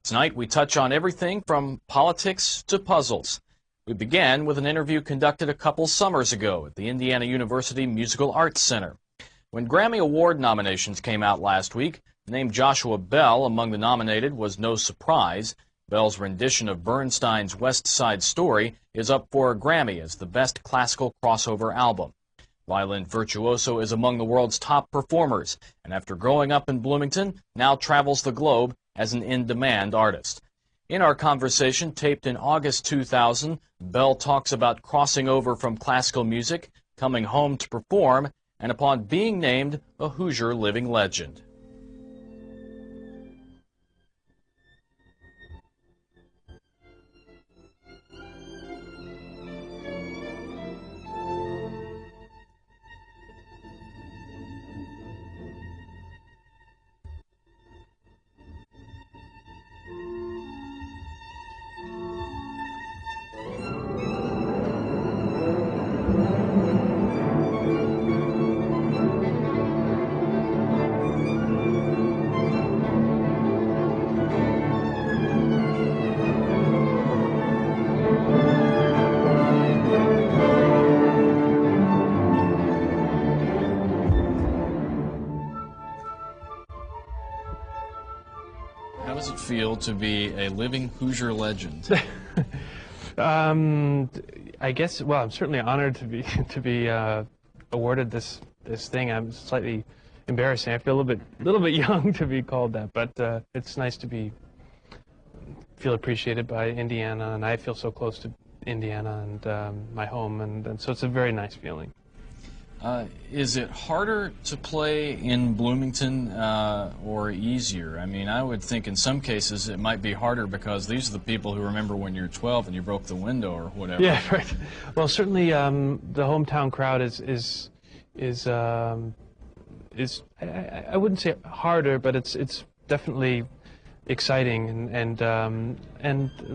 Tonight we touch on everything from politics to puzzles. We began with an interview conducted a couple summers ago at the Indiana University Musical Arts Center. When Grammy Award nominations came out last week, the name Joshua Bell among the nominated was no surprise. Bell's rendition of Bernstein's West Side Story is up for a Grammy as the best classical crossover album. Violin virtuoso is among the world's top performers, and after growing up in Bloomington, now travels the globe as an in-demand artist. In our conversation taped in August 2000, Bell talks about crossing over from classical music, coming home to perform, and upon being named a Hoosier living legend. How does it feel to be a living Hoosier legend? I guess, well, I'm certainly honored to be awarded this thing. I'm slightly embarrassing. I feel a little bit young to be called that, but it's nice to feel appreciated by Indiana, and I feel so close to Indiana and my home, and so it's a very nice feeling. Is it harder to play in Bloomington or easier? I mean, I would think in some cases it might be harder because these are the people who remember when you're 12 and you broke the window or whatever. Yeah, right. Well, certainly the hometown crowd is I wouldn't say harder, but it's definitely exciting and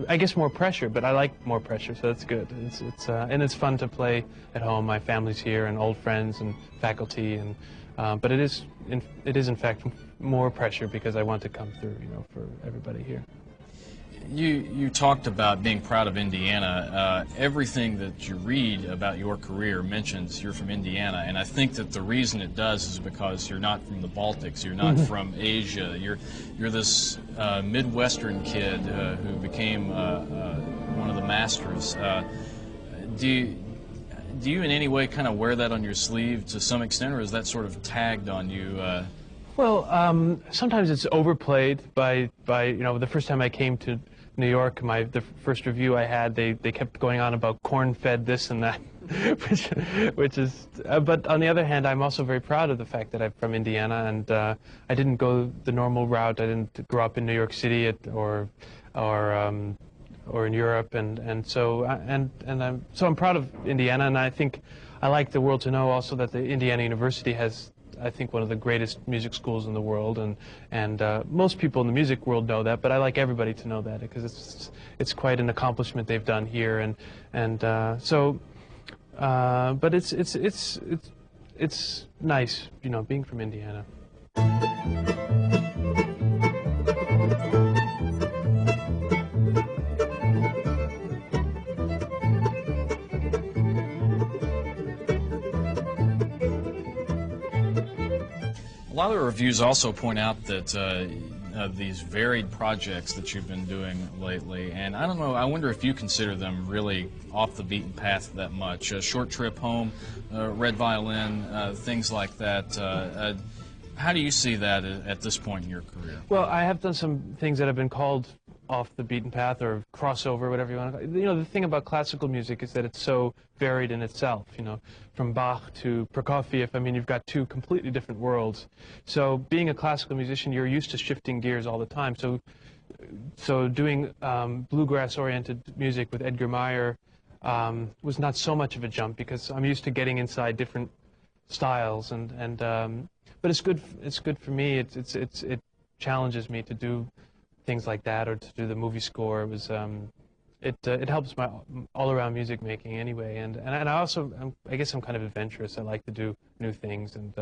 I guess more pressure, but I like more pressure, so that's good. And it's fun to play at home. My family's here and old friends and faculty, and but it is in fact more pressure because I want to come through, for everybody here. You talked about being proud of Indiana. Everything that you read about your career mentions you're from Indiana, and I think that the reason it does is because you're not from the Baltics, you're not from Asia, you're this Midwestern kid who became one of the masters. Do you in any way kind of wear that on your sleeve to some extent, or is that sort of tagged on you? Well, sometimes it's overplayed by the first time I came to New York, the first review I had, they kept going on about corn-fed this and that, which is. But on the other hand, I'm also very proud of the fact that I'm from Indiana, and I didn't go the normal route. I didn't grow up in New York City or in Europe, and so I'm proud of Indiana, and I think I like the world to know also that the Indiana University has, I think, one of the greatest music schools in the world, and most people in the music world know that, but I like everybody to know that because it's quite an accomplishment they've done here, but it's nice, being from Indiana. A lot of the reviews also point out that these varied projects that you've been doing lately, and I don't know, I wonder if you consider them really off the beaten path that much. A Short Trip Home, Red Violin, things like that. How do you see that at this point in your career? Well, I have done some things that have been called off the beaten path or crossover, whatever you want to call it. The thing about classical music is that it's so varied in itself, from Bach to Prokofiev. I mean, you've got two completely different worlds. So being a classical musician, you're used to shifting gears all the time. So doing bluegrass-oriented music with Edgar Meyer was not so much of a jump because I'm used to getting inside different styles, but it's good. It's good for me. It challenges me to do things like that, or to do the movie score. It helps my all-around music making anyway, and I also I guess I'm kind of adventurous. I like to do new things and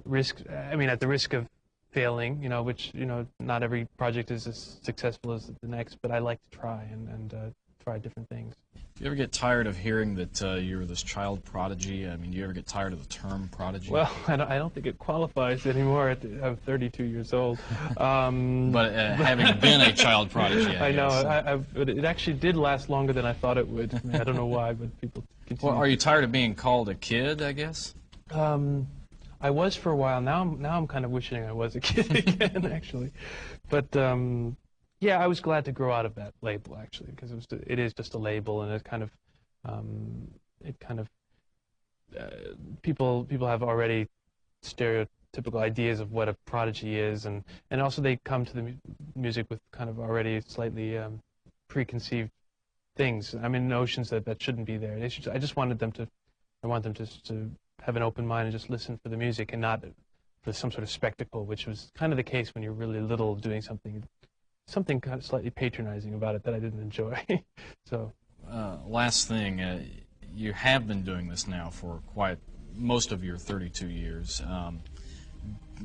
risk. I mean, at the risk of failing, which, not every project is as successful as the next, but I like to try and try different things. Do you ever get tired of hearing that you were this child prodigy? I mean, do you ever get tired of the term prodigy? Well, I don't think it qualifies anymore. I'm 32 years old. But having been a child prodigy, I know. But it actually did last longer than I thought it would. I don't know why, but people continue. Well, are you tired of being called a kid, I guess? I was for a while. Now I'm kind of wishing I was a kid again, actually. But yeah, I was glad to grow out of that label, actually, because it is just a label, and people have already stereotypical ideas of what a prodigy is, and also they come to the music with kind of already slightly preconceived things. I mean, notions that shouldn't be there. I just wanted them to. I want them to have an open mind and just listen for the music and not for some sort of spectacle, which was kind of the case when you're really little, doing something kind of slightly patronizing about it that I didn't enjoy. So, last thing, you have been doing this now for quite most of your 32 years.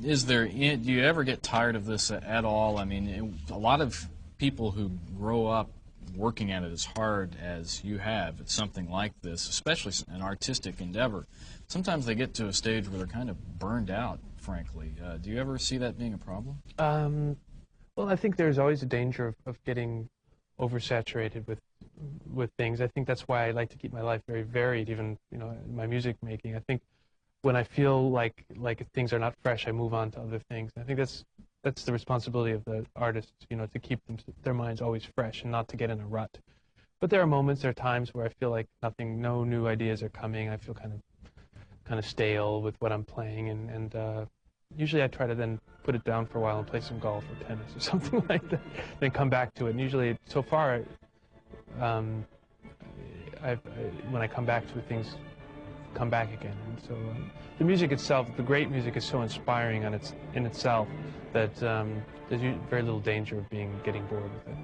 Do you ever get tired of this at all? I mean, a lot of people who grow up working at it as hard as you have at something like this, especially an artistic endeavor, sometimes they get to a stage where they're kind of burned out, frankly. Do you ever see that being a problem? Well, I think there's always a danger of getting oversaturated with things. I think that's why I like to keep my life very varied, even my music making. I think when I feel like things are not fresh, I move on to other things. I think that's the responsibility of the artist, to keep their minds always fresh and not to get in a rut. But there are times where I feel like no new ideas are coming. I feel kind of stale with what I'm playing, and usually I try to then put it down for a while and play some golf or tennis or something like that, then come back to it. And usually, so far, when I come back to it, things come back again. And so the music itself, the great music, is so inspiring in itself that there's very little danger of getting bored with it.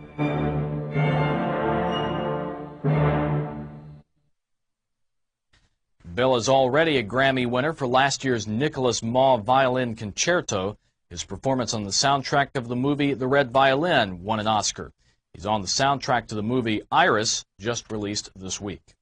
Bill is already a Grammy winner for last year's Nicholas Maw Violin Concerto. His performance on the soundtrack of the movie The Red Violin won an Oscar. He's on the soundtrack to the movie Iris, just released this week.